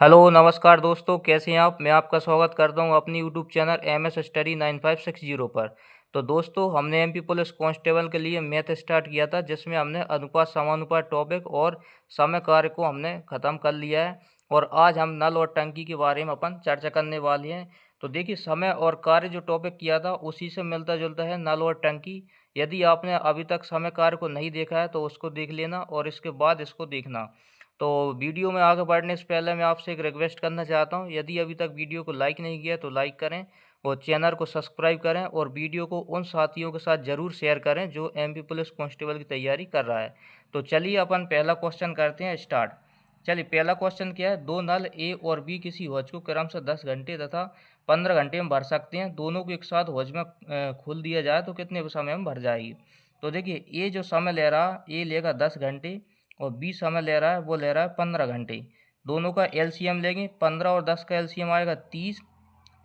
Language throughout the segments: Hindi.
हेलो नमस्कार दोस्तों, कैसे हैं आप। मैं आपका स्वागत करता हूं अपनी यूट्यूब चैनल MS स्टडी 9560 पर। तो दोस्तों, हमने MP पुलिस कांस्टेबल के लिए मैथ स्टार्ट किया था, जिसमें हमने अनुपात समानुपात टॉपिक और समय कार्य को हमने ख़त्म कर लिया है। और आज हम नल और टंकी के बारे में अपन चर्चा करने वाले हैं। तो देखिए, समय और कार्य जो टॉपिक किया था उसी से मिलता जुलता है नल और टंकी। यदि आपने अभी तक समय कार्य को नहीं देखा है तो उसको देख लेना और इसके बाद इसको देखना। तो वीडियो में आगे बढ़ने से पहले मैं आपसे एक रिक्वेस्ट करना चाहता हूं, यदि अभी तक वीडियो को लाइक नहीं किया तो लाइक करें और चैनल को सब्सक्राइब करें और वीडियो को उन साथियों के साथ ज़रूर शेयर करें जो MP पुलिस कांस्टेबल की तैयारी कर रहा है। तो चलिए अपन पहला क्वेश्चन करते हैं स्टार्ट। चलिए, पहला क्वेश्चन क्या है। दो नल A और B किसी हौज को क्रम से 10 घंटे तथा 15 घंटे में भर सकते हैं। दोनों को एक साथ हौज में खोल दिया जाए तो कितने समय में भर जाएगी। तो देखिए, ए जो समय ले रहा, ए लेगा 10 घंटे और 20 समय ले रहा है, वो ले रहा है 15 घंटे। दोनों का एलसीएम लेंगे, 15 और 10 का एलसीएम आएगा 30।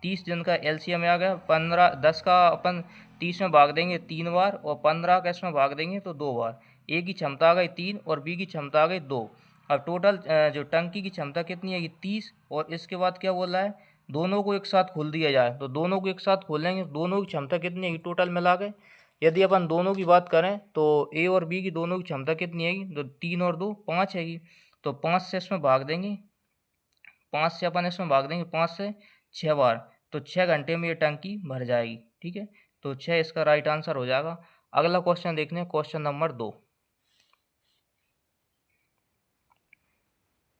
30 दिन का एलसीएम आ गया 15। 10 का अपन 30 में भाग देंगे 3 बार और 15 का इसमें भाग देंगे तो 2 बार। ए की क्षमता आ गई 3 और बी की क्षमता आ गई 2। अब टोटल जो टंकी की क्षमता कितनी है, 30। और इसके बाद क्या बोल रहा है, दोनों को एक साथ खोल दिया जाए। तो दोनों को एक साथ खोलेंगे, दोनों की क्षमता कितनी है टोटल मिला के। यदि अपन दोनों की बात करें तो ए और बी की दोनों की क्षमता कितनी है, तो 3 और 2 5 है। तो 5 से इसमें भाग देंगे, 5 से अपन इसमें भाग देंगे 5 से 6 बार। तो 6 घंटे में ये टंकी भर जाएगी। ठीक है, तो 6 इसका राइट आंसर हो जाएगा। अगला क्वेश्चन देखते हैं, क्वेश्चन नंबर 2।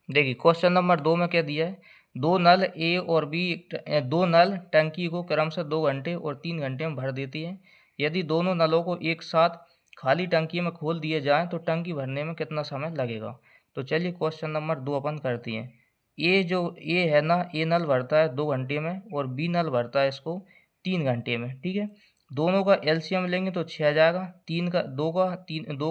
देखिए, क्वेश्चन नंबर 2 में क्या दिया है। दो नल ए और बी, दो नल टंकी को क्रम से 2 घंटे और 3 घंटे में भर देती है। यदि दोनों नलों को एक साथ खाली टंकी में खोल दिए जाएं तो टंकी भरने में कितना समय लगेगा। तो चलिए, क्वेश्चन नंबर 2 अपन करते हैं। ए है ना, ए नल भरता है 2 घंटे में और बी नल भरता है इसको 3 घंटे में। ठीक है, दोनों का एलसीएम लेंगे तो 6 आ जाएगा। 2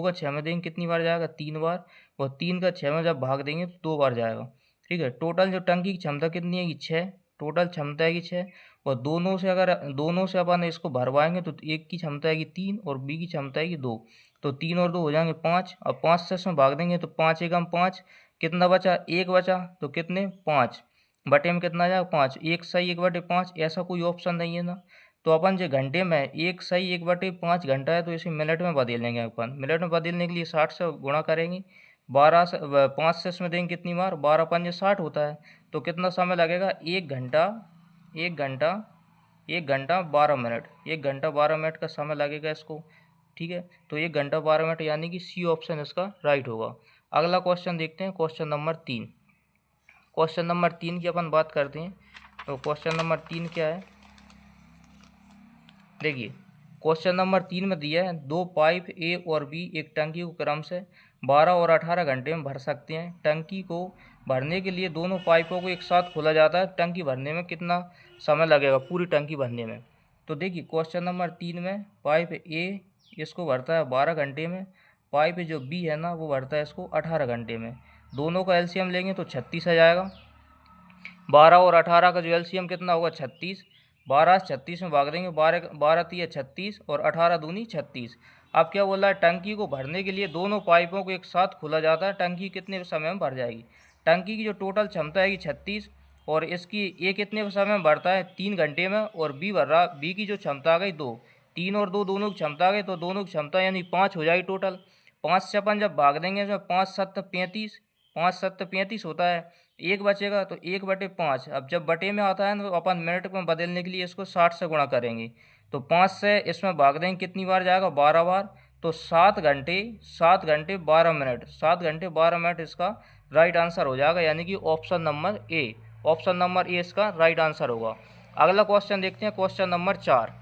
का 6 में देंगे कितनी बार जाएगा, 3 बार। और 3 का 6 में जब भाग देंगे तो 2 बार जाएगा। ठीक है, टोटल जो टंकी की क्षमता कितनी है कि 6। टोटल क्षमता है कि 6। और दोनों से अपन इसको भरवाएंगे तो एक की क्षमता है कि 3 और बी की क्षमता है कि 2। तो 3 और 2 हो जाएंगे 5। अब 5 से इसमें भाग देंगे तो 5 एकम 5। कितना बचा, 1 बचा। तो कितने, 5 बटे में कितना आ जाएगा, 5। 1 सही 1/5, ऐसा कोई ऑप्शन नहीं है ना। तो अपन जो घंटे में 1 सही 1/5 घंटा है तो इसे मिनट में बदल लेंगे। अपन मिनट में बदलने के लिए 60 से गुणा करेंगे। 5 से इसमें देंगे कितनी बार, 12 पंजे 60 होता है। तो कितना समय लगेगा, 1 घंटा, 1 घंटा, 1 घंटा 12 मिनट। 1 घंटा 12 मिनट का समय लगेगा इसको। ठीक है, तो 1 घंटा 12 मिनट यानी कि सी ऑप्शन इसका राइट होगा। अगला क्वेश्चन देखते हैं, क्वेश्चन नंबर 3। क्वेश्चन नंबर 3 की अपन बात करते हैं। तो क्वेश्चन नंबर 3 क्या है, देखिए। क्वेश्चन नंबर 3 में दिया है, दो पाइप ए और बी एक टंकी को क्रम से 12 और 18 घंटे में भर सकते हैं। टंकी को भरने के लिए दोनों पाइपों को एक साथ खोला जाता है। टंकी भरने में कितना समय लगेगा, पूरी टंकी भरने में। तो देखिए, क्वेश्चन नंबर 3 में पाइप ए इसको भरता है 12 घंटे में। पाइप जो बी है ना, वो भरता है इसको 18 घंटे में। दोनों का एलसीएम लेंगे तो 36 आ जाएगा। 12 और 18 का जो एलसीएम कितना होगा, 36। 12 से 36 में भाग देंगे, 12 12 तिया 36 और 18 दूनी 36। अब क्या बोल रहा है, टंकी को भरने के लिए दोनों पाइपों को एक साथ खोला जाता है। टंकी कितने समय में भर जाएगी। टंकी की जो टोटल क्षमता है 36 और इसकी ए कितने समय में भरता है, 3 घंटे में। और बी भर रहा, बी की जो क्षमता आ गई 2। 3 और 2 दोनों की क्षमता आ गई, तो दोनों की क्षमता यानी 5 हो जाएगी टोटल। 5 से अपन जब भाग देंगे इसमें 5 7 35, 5 7 35 होता है। एक बचेगा तो 1/5। अब जब बटे में आता है ना तो अपन मिनट में बदलने के लिए इसको 60 से गुणा करेंगे। तो 5 से इसमें भाग देंगे कितनी बार जाएगा, 12 बार। तो 7 घंटे 12 मिनट इसका राइट आंसर हो जाएगा, यानी कि option number A. Option number A इसका राइट आंसर होगा। अगला क्वेश्चन देखते हैं, क्वेश्चन नंबर 4।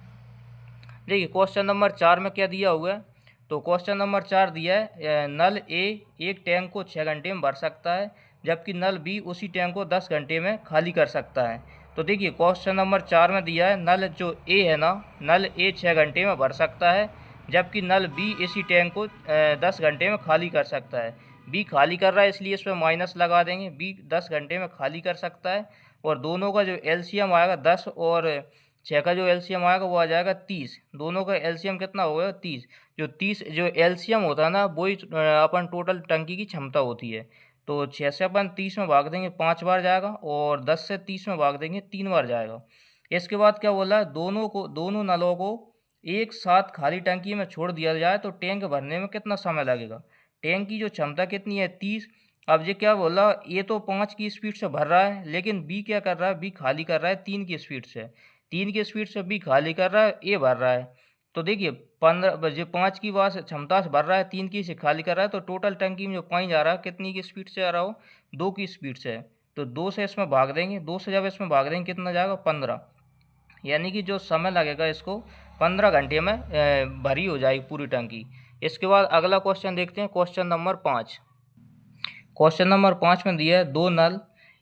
देखिए, क्वेश्चन नंबर 4 में क्या दिया हुआ है। तो क्वेश्चन नंबर 4 दिया है, नल ए एक टैंक को 6 घंटे में भर सकता है, जबकि नल बी उसी टैंक को 10 घंटे में खाली कर सकता है। तो देखिए, क्वेश्चन नंबर 4 में दिया है, नल जो ए है ना, नल ए 6 घंटे में भर सकता है, जबकि नल बी इसी टैंक को 10 घंटे में खाली कर सकता है। बी खाली कर रहा है इसलिए इसमें माइनस लगा देंगे। बी 10 घंटे में खाली कर सकता है और दोनों का जो एलसीएम आएगा 10 और 6 का जो एलसीएम आएगा वो आ जाएगा 30। दोनों का एलसीएम कितना होगा, 30। जो 30 जो एलसीएम होता है ना, वही अपन टोटल टंकी की क्षमता होती है। तो 6 से अपन 30 में भाग देंगे 5 बार जाएगा, और 10 से 30 में भाग देंगे 3 बार जाएगा। इसके बाद क्या बोला है, दोनों नलों को एक साथ खाली टंकी में छोड़ दिया जाए तो टैंक भरने में कितना समय लगेगा। टैंक की जो क्षमता कितनी है 30। अब ये क्या बोला, ए तो 5 की स्पीड से भर रहा है, लेकिन बी क्या कर रहा है, बी खाली कर रहा है 3 की स्पीड से। 3 की स्पीड से बी खाली कर रहा है, ए भर रहा है। तो देखिए 15 जो 5 की वास क्षमता से भर रहा है, 3 की से खाली कर रहा है, तो टोटल टंकी में जो पानी जा रहा है कितनी की स्पीड से आ रहा हो, 2 की स्पीड से है। तो 2 से इसमें भाग देंगे, 2 से जब इसमें भाग देंगे कितना जाएगा 15, यानी कि जो समय लगेगा इसको 15 घंटे में भरी हो जाएगी पूरी टंकी। इसके बाद अगला क्वेश्चन देखते हैं, क्वेश्चन नंबर 5। क्वेश्चन नंबर 5 में दिया है दो नल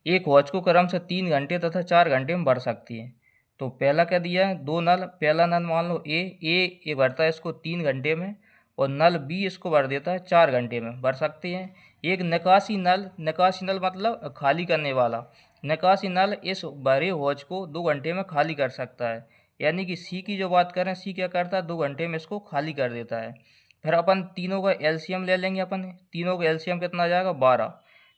एक हौज को क्रम से 3 घंटे तथा 4 घंटे में भर सकती है। तो पहला क्या दिया है, दो नल, पहला नल मान लो ए भरता है इसको 3 घंटे में, और नल बी इसको भर देता है 4 घंटे में, भर सकते हैं। एक निकासी नल मतलब खाली करने वाला, निकासी नल इस भरे हौज को 2 घंटे में खाली कर सकता है। यानी कि सी की जो बात करें, सी क्या करता है 2 घंटे में इसको खाली कर देता है। फिर अपन तीनों का एलसीएम ले लेंगे, अपन तीनों का एलसीएम कितना आ जाएगा 12।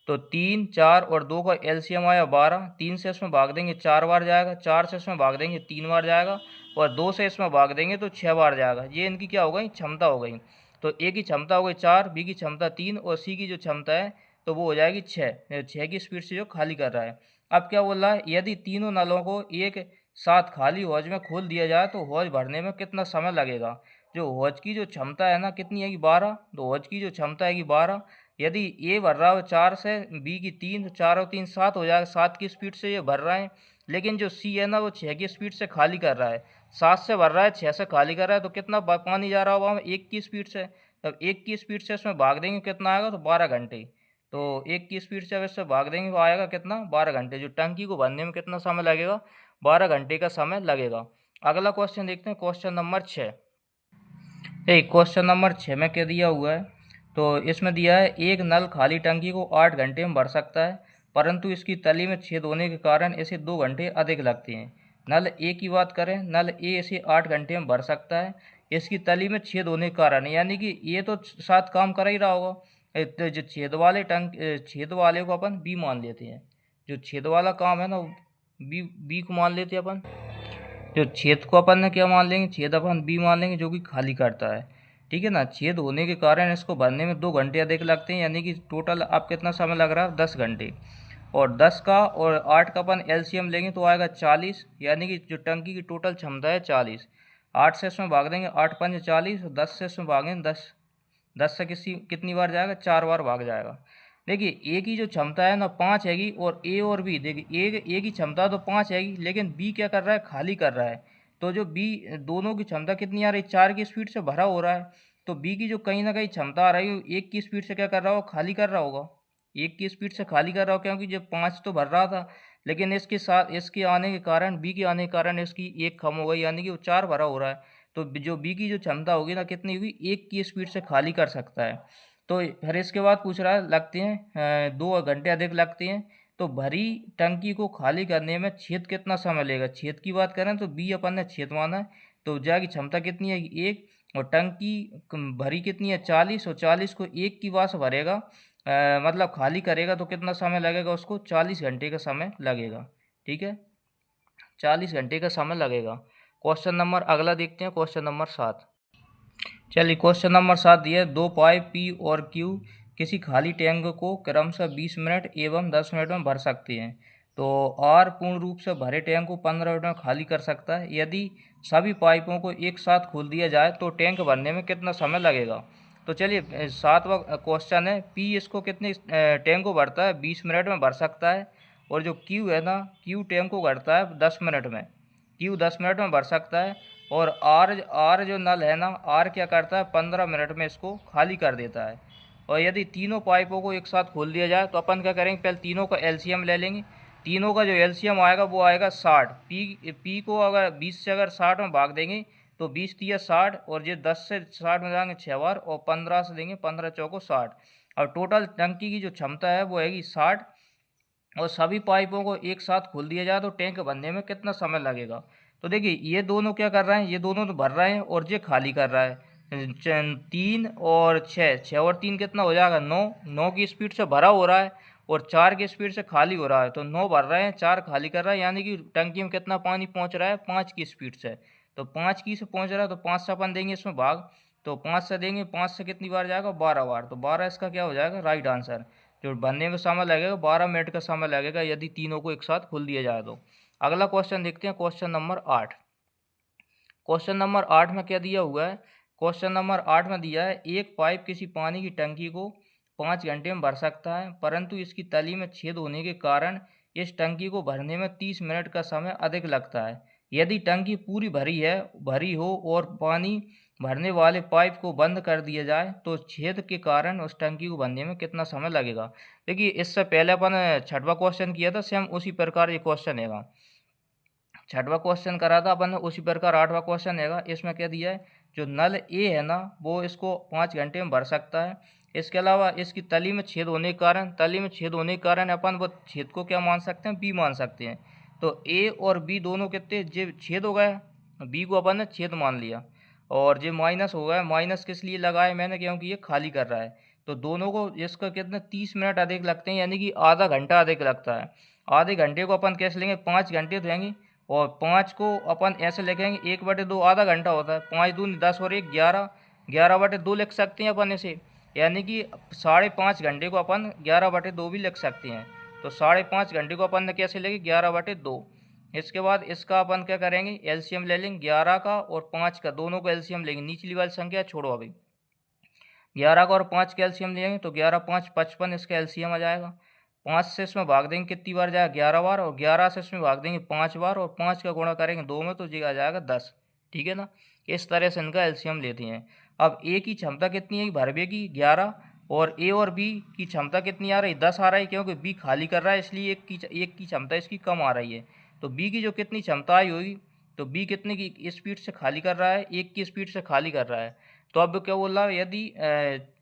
तो 3, 4 और 2 का एलसीएम आया 12। 3 से इसमें भाग देंगे 4 बार जाएगा, 4 से इसमें भाग देंगे 3 बार जाएगा, और 2 से इसमें भाग देंगे तो 6 बार जाएगा। ये इनकी क्या हो गई, क्षमता हो गई। तो ए की क्षमता हो गई 4, बी की क्षमता 3, और सी की जो क्षमता है तो वो हो जाएगी 6 की स्पीड से जो खाली कर रहा है। अब क्या बोल रहा है, यदि तीनों नलों को एक साथ खाली हौज में खोल दिया जाए तो हौज भरने में कितना समय लगेगा। जो हौज की जो क्षमता है ना कितनी है कि 12, तो हौज की जो क्षमता है कि 12। यदि ए भर रहा हो 4 से, बी की 3, तो 4 और 3 7 हो जाएगा, 7 की स्पीड से ये भर रहा है। लेकिन जो सी है ना वो 6 की स्पीड से खाली कर रहा है, 7 से भर रहा है 6 से खाली कर रहा है, तो कितना पानी जा रहा होगा हमें 1 की स्पीड से। तब 1 की स्पीड से इसमें भाग देंगे कितना आएगा, तो 12 घंटे। तो 1 की स्पीड से अब इससे भाग देंगे वो आएगा कितना, 12 घंटे। जो टंकी को भरने में कितना समय लगेगा, 12 घंटे का समय लगेगा। अगला क्वेश्चन देखते हैं, क्वेश्चन नंबर 6। क्वेश्चन नंबर 6 में क्या दिया हुआ है, तो इसमें दिया है एक नल खाली टंकी को 8 घंटे में भर सकता है, परंतु इसकी तली में छेद होने के कारण इसे 2 घंटे अधिक लगते हैं। नल ए की बात करें, नल ए इसे 8 घंटे में भर सकता है, इसकी तली में छेद होने के कारण, यानी कि ये तो साथ काम कर ही रहा होगा। तो जो छेद वाले को अपन बी मान लेते हैं, जो छेद वाला काम है ना बी को मान लेते हैं अपन। जो छेद को अपन ने क्या मान लेंगे, छेद अपन बी मान लेंगे जो कि खाली करता है, ठीक है ना। छेद होने के कारण इसको भरने में 2 घंटे अधिक लगते हैं, यानी कि टोटल आप कितना समय लग रहा है 10 घंटे। और 10 का और 8 का अपन एलसीएम लेंगे तो आएगा 40, यानी कि जो टंकी की टोटल क्षमता है 40। 8 से इसमें भाग देंगे, 8 पंजे 40, 10 से इसमें भागेंगे 10, 10 से कितनी बार जाएगा, 4 बार भाग जाएगा। देखिए ए की जो क्षमता है ना 5 हैगी, और ए और बी, देखिए ए की क्षमता तो 5 हैगी, लेकिन बी क्या कर रहा है, खाली कर रहा है। तो जो बी, दोनों की क्षमता कितनी आ रही है, 4 की स्पीड से भरा हो रहा है। तो बी की जो कहीं ना कहीं क्षमता आ रही है 1 की स्पीड से क्या कर रहा हो, खाली कर रहा होगा। 1 की स्पीड से खाली कर रहा हो, क्योंकि जब 5 तो भर रहा था, लेकिन इसके साथ इसके आने के कारण, बी के आने के कारण इसकी 1 कम हो गई, यानी कि वो 4 भरा हो रहा है। तो जो बी की जो क्षमता होगी ना कितनी हुई, 1 की स्पीड से खाली कर सकता है। तो फिर इसके बाद पूछ रहा है लगते हैं 2 घंटे अधिक लगते हैं। तो भरी टंकी को खाली करने में छेद कितना समय लेगा। छेद की बात करें तो बी अपन ने छेद माना है, तो जाएगी क्षमता कितनी है 1, और टंकी भरी कितनी है 40, और 40 को 1 की वास भरेगा, मतलब खाली करेगा, तो कितना समय लगेगा उसको, 40 घंटे का समय लगेगा। ठीक है, 40 घंटे का समय लगेगा। क्वेश्चन नंबर अगला देखते हैं, क्वेश्चन नंबर 7। चलिए क्वेश्चन नंबर 7 दिया है, दो पाइप पी और क्यू किसी खाली टैंक को क्रमशः 20 मिनट एवं 10 मिनट में भर सकते हैं। तो आर पूर्ण रूप से भरे टैंक को 15 मिनट में खाली कर सकता है। यदि सभी पाइपों को एक साथ खोल दिया जाए तो टैंक भरने में कितना समय लगेगा। तो चलिए 7वां क्वेश्चन है, पी इसको कितने टैंक को भरता है 20 मिनट में भर सकता है, और जो क्यू है ना, क्यू टैंक को भरता है 10 मिनट में, क्यू 10 मिनट में भर सकता है। और आर जो नल है ना, आर क्या करता है 15 मिनट में इसको खाली कर देता है। और यदि तीनों पाइपों को एक साथ खोल दिया जाए तो अपन क्या करेंगे, पहले तीनों का एलसीएम ले लेंगे। तीनों का जो एलसीएम आएगा वो आएगा 60। पी को अगर 20 से अगर 60 में भाग देंगे तो 20 तिया 60, और ये 10 से 60 में जाएंगे 6 बार, और 15 से देंगे 15 चौको 60। और टोटल टंकी की जो क्षमता है वो हैगी 60। और सभी पाइपों को एक साथ खोल दिया जाए तो टैंक भरने में कितना समय लगेगा। तो देखिए ये दोनों क्या कर रहे हैं, ये दोनों तो भर रहे हैं और ये खाली कर रहा है। 3 और 6, 6 और 3 कितना हो जाएगा 9, 9 की स्पीड से भरा हो रहा है और 4 की स्पीड से खाली हो रहा है। तो 9 भर रहे हैं, 4 खाली कर रहा है, यानी कि टंकी में कितना पानी पहुंच रहा है 5 की स्पीड से। तो 5 की से पहुंच रहा है तो 5 से अपन देंगे इसमें भाग, तो 5 से देंगे, 5 से कितनी बार जाएगा 12 बार, तो 12 इसका क्या हो जाएगा राइट आंसर। जो बनने में समय लगेगा 12 मिनट का समय लगेगा यदि तीनों को एक साथ खोल दिया जाए तो। अगला क्वेश्चन देखते हैं, क्वेश्चन नंबर 8। क्वेश्चन नंबर 8 में क्या दिया हुआ है, क्वेश्चन नंबर 8 में दिया है एक पाइप किसी पानी की टंकी को 5 घंटे में भर सकता है, परंतु इसकी तली में छेद होने के कारण इस टंकी को भरने में 30 मिनट का समय अधिक लगता है। यदि टंकी पूरी भरी हो और पानी भरने वाले पाइप को बंद कर दिया जाए तो छेद के कारण उस टंकी को भरने में कितना समय लगेगा। देखिए इससे पहले अपन छठवां क्वेश्चन किया था, सेम उसी प्रकार ये क्वेश्चन है। छठवां क्वेश्चन करा था अपन ने, उसी प्रकार आठवां क्वेश्चन है। इसमें क्या दिया है, जो नल ए है ना वो इसको 5 घंटे में भर सकता है। इसके अलावा इसकी तली में छेद होने के कारण अपन वो छेद को क्या मान सकते हैं, बी मान सकते हैं। तो ए और बी दोनों कितने जे छेद हो गया, बी को अपन ने छेद मान लिया, और जो माइनस हो गया, माइनस किस लिए लगाया मैंने, क्योंकि ये खाली कर रहा है। तो दोनों को इसका कितने 30 मिनट अधिक लगते हैं, यानी कि आधा घंटा अधिक लगता है। आधे घंटे को अपन कैसे लेंगे, 5 घंटे तो रहेंगे, और 5 को अपन ऐसे लिखेंगे 1/2 आधा घंटा होता है, 5 दूनी 10 और 1 11, 11/2 लिख सकते हैं अपन इसे, यानी कि 5.5 घंटे को अपन 11/2 भी लिख सकते हैं। तो 5.5 घंटे को अपन ने कैसे लेंगे 11/2। इसके बाद इसका अपन क्या करेंगे, एलसीएम ले लेंगे 11 का और 5 का, दोनों को एलसीएम लेंगे, निचली वाली संख्या छोड़ो अभी। 11 का और 5 का एलसीएम लेंगे तो 11 5 55, इसका एलसीएम आ जाएगा। 5 से इसमें भाग देंगे कितनी बार जाएगा 11 बार, और 11 से इसमें भाग देंगे 5 बार, और 5 का गुणा करेंगे 2 में तो जी आ जाएगा 10। ठीक है ना, इस तरह से इनका एलसीएम लेते हैं। अब ए की क्षमता कितनी है भरवे की 11, और ए और बी की क्षमता कितनी आ रही 10 आ रही है, क्योंकि बी खाली कर रहा है इसलिए एक की क्षमता इसकी कम आ रही है। तो बी की जो कितनी क्षमता आई होगी, तो बी कितने की स्पीड से खाली कर रहा है, 1 की स्पीड से खाली कर रहा है। तो अब क्या बोल रहा है, यदि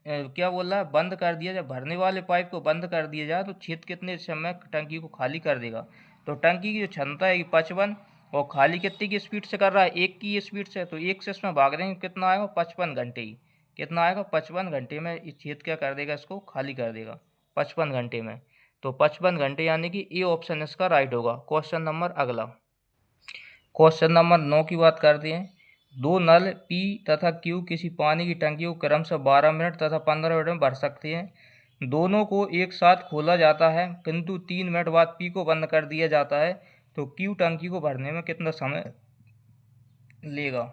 क्या बोल रहा है बंद कर दिया जाए, भरने वाले पाइप को बंद कर दिया जाए तो छेद कितने समय टंकी को खाली कर देगा। तो टंकी की जो क्षमता है 55, और खाली कितनी की स्पीड से कर रहा है 1 की स्पीड से, तो 1 से इसमें भाग देंगे कितना आएगा 55 घंटे ही, कितना आएगा 55 घंटे में इस छेद क्या कर देगा, इसको खाली कर देगा 55 घंटे में। तो 55 घंटे यानी कि ए ऑप्शन इसका राइट होगा। क्वेश्चन नंबर अगला, क्वेश्चन नंबर 9 की बात करते हैं। दो नल पी तथा क्यू किसी पानी की टंकी को क्रमशः 12 मिनट तथा 15 मिनट में भर सकते हैं। दोनों को एक साथ खोला जाता है, किंतु 3 मिनट बाद पी को बंद कर दिया जाता है, तो क्यू टंकी को भरने में कितना समय लेगा।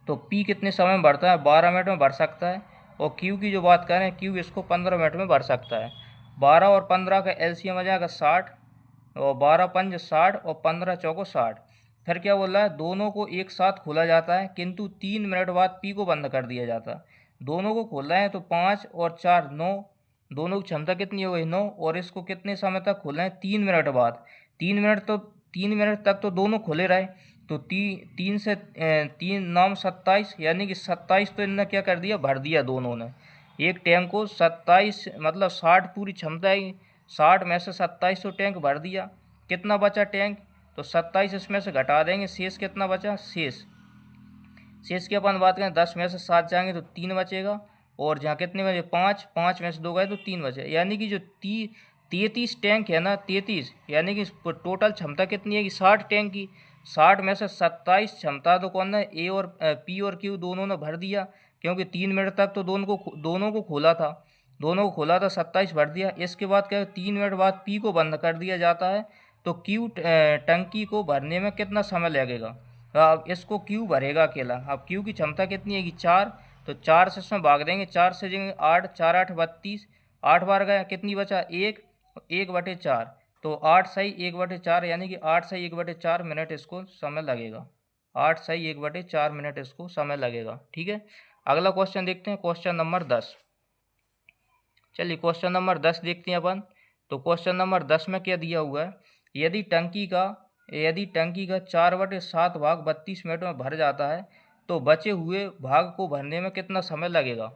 तो पी कितने समय में भरता है 12 मिनट में भर सकता है, और क्यू की जो बात करें क्यू इसको 15 मिनट में भर सकता है। 12 और 15 का एलसीएम आ जाएगा 60, और 12 पंज 60 और 15 चौको 60। फिर क्या बोल रहा है, दोनों को एक साथ खोला जाता है किंतु 3 मिनट बाद पी को बंद कर दिया जाता है। दोनों को खोल रहे हैं तो 5 और 4 9, दोनों की क्षमता कितनी हो गई 9, और इसको कितने समय तक खोल रहे हैं 3 मिनट बाद। 3 मिनट तक तो दोनों खुले रहे, तो 3 27, यानी कि 27 तो इनने क्या कर दिया भर दिया दोनों ने। एक टैंक को 27 मतलब 60 पूरी क्षमता है, 60 में से 27 तो टैंक भर दिया, कितना बचा टैंक, तो 27 इसमें से घटा देंगे, शेष कितना बचा, शेष की अपन बात करें 10 में से 7 जाएंगे तो 3 बचेगा, और जहाँ कितने बचे 5, 5 में से 2 गए तो 3 बचे, यानी कि जो 33 टैंक है ना 33, यानी कि टोटल क्षमता कितनी है कि 60 टैंक की, 60 में से 27 क्षमता तो कौन है ए और पी और क्यू दोनों ने भर दिया, क्योंकि 3 मिनट तक तो दोनों को खोला था, 27 भर दिया। इसके बाद क्या 3 मिनट बाद पी को बंद कर दिया जाता है, तो क्यू टंकी को भरने में कितना समय लगेगा। अब इसको क्यू भरेगा अकेला। अब क्यू की क्षमता कितनी है कि 4, तो 4 से इसमें भाग देंगे, 4 से देंगे 8, 4 8 32, 8 बार गया, कितनी बचा 1, 1/4, तो 8 सही 1/4, यानी कि 8 सही 1/4 मिनट इसको समय लगेगा, 8 सही 1/4 मिनट इसको समय लगेगा। ठीक है, अगला क्वेश्चन देखते हैं, क्वेश्चन नंबर 10। चलिए क्वेश्चन नंबर 10 देखते हैं अपन। तो क्वेश्चन नंबर 10 में क्या दिया हुआ है, यदि टंकी का 4/7 भाग 32 मिनट में भर जाता है, तो बचे हुए भाग को भरने में कितना समय लगेगा।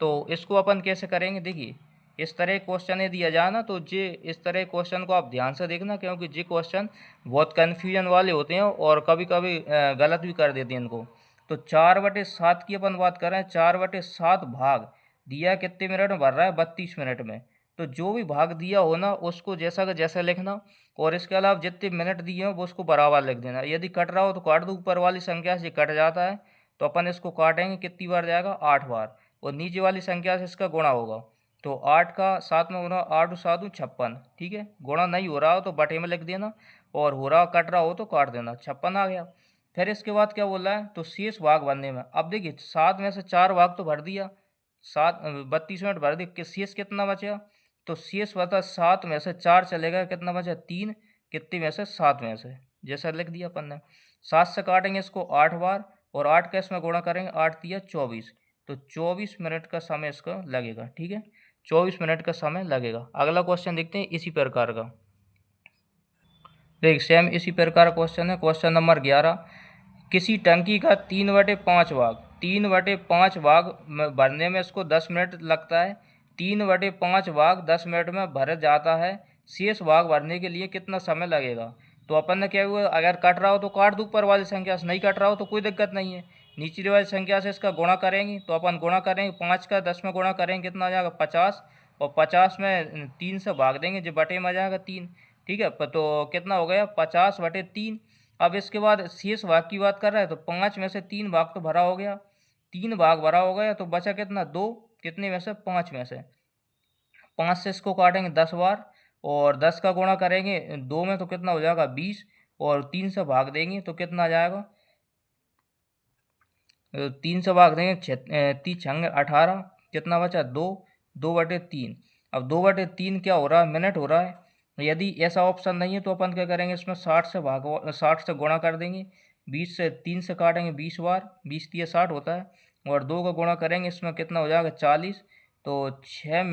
तो इसको अपन कैसे करेंगे, देखिए इस तरह क्वेश्चन ये दिया जाए ना, तो जे इस तरह क्वेश्चन को आप ध्यान से देखना, क्योंकि जे क्वेश्चन बहुत कन्फ्यूजन वाले होते हैं और कभी कभी गलत भी कर देते हैं इनको। तो 4/7 की अपन बात करें, 4/7 भाग दिया कितने मिनट में भर रहा है, 32 मिनट में। तो जो भी भाग दिया हो ना उसको जैसा का जैसा लिखना, और इसके अलावा जितने मिनट दिए हो वो उसको बराबर लिख देना। यदि कट रहा हो तो काट दो, ऊपर वाली संख्या से कट जाता है तो अपन इसको काटेंगे, कितनी बार जाएगा, 8 बार, और नीचे वाली संख्या से इसका गुणा होगा। तो 8 का 7 में गुणा, 8 और 7 56, ठीक है। गुणा नहीं हो रहा हो तो बटे में लिख देना, और हो रहा कट रहा हो तो काट देना, 56 आ गया। फिर इसके बाद क्या बोल रहा है, तो शेष भाग भरने में, अब देखिए 7 में से 4 भाग तो भर दिया, 32 मिनट भर दिए, शेष कितना बचा, तो शेष बता 7 में से 4 चलेगा, कितना बचा 3, कितने में से, 7 में से, जैसा लिख दिया अपन ने। 7 से काटेंगे इसको 8 बार, और 8 का इसमें गुणा करेंगे, 8 तिया 24, तो 24 मिनट का समय इसका लगेगा, ठीक है। 24 मिनट का समय लगेगा। अगला क्वेश्चन देखते हैं इसी प्रकार का। देख सेम इसी प्रकार का क्वेश्चन है, क्वेश्चन नंबर 11। किसी टंकी का 3/5 भाग, 3/5 भाग भरने में इसको 10 मिनट लगता है, 3/5 भाग 10 मिनट में भर जाता है, शेष भाग भरने के लिए कितना समय लगेगा। तो अपन ने क्या हुआ, अगर कट रहा हो तो काट दो ऊपर वाली संख्या से, नहीं कट रहा हो तो कोई दिक्कत नहीं है, नीचे वाली संख्या से इसका गुणा करेंगे। तो अपन गुणा करेंगे, 5 का 10 में गुणा करेंगे, कितना आ जाएगा 50, और 50 में 3 से भाग देंगे, जो बटे में आ जाएगा 3, ठीक है। तो कितना हो गया, 50/3। अब इसके बाद शेष भाग की बात कर रहा है, तो 5 में से 3 भाग तो भरा हो गया, 3 भाग भरा हो गया, तो बचा कितना, 2, कितने में से, 5 में से। 5 से इसको काटेंगे 10 बार, और 10 का गुणा करेंगे 2 में, तो कितना हो जाएगा 20, और 3 से भाग देंगे तो कितना आ जाएगा, 3 से भाग देंगे 3 × 18, कितना बचा 2, 2/3। अब 2/3 क्या हो रहा है, मिनट हो रहा है। यदि ऐसा ऑप्शन नहीं है तो अपन क्या करेंगे, इसमें 60 से गुणा कर देंगे, 20 से 3 से काटेंगे 20 बार, 20 तिया 60 होता है, और 2 का गुणा करेंगे, इसमें कितना हो जाएगा 40। तो 6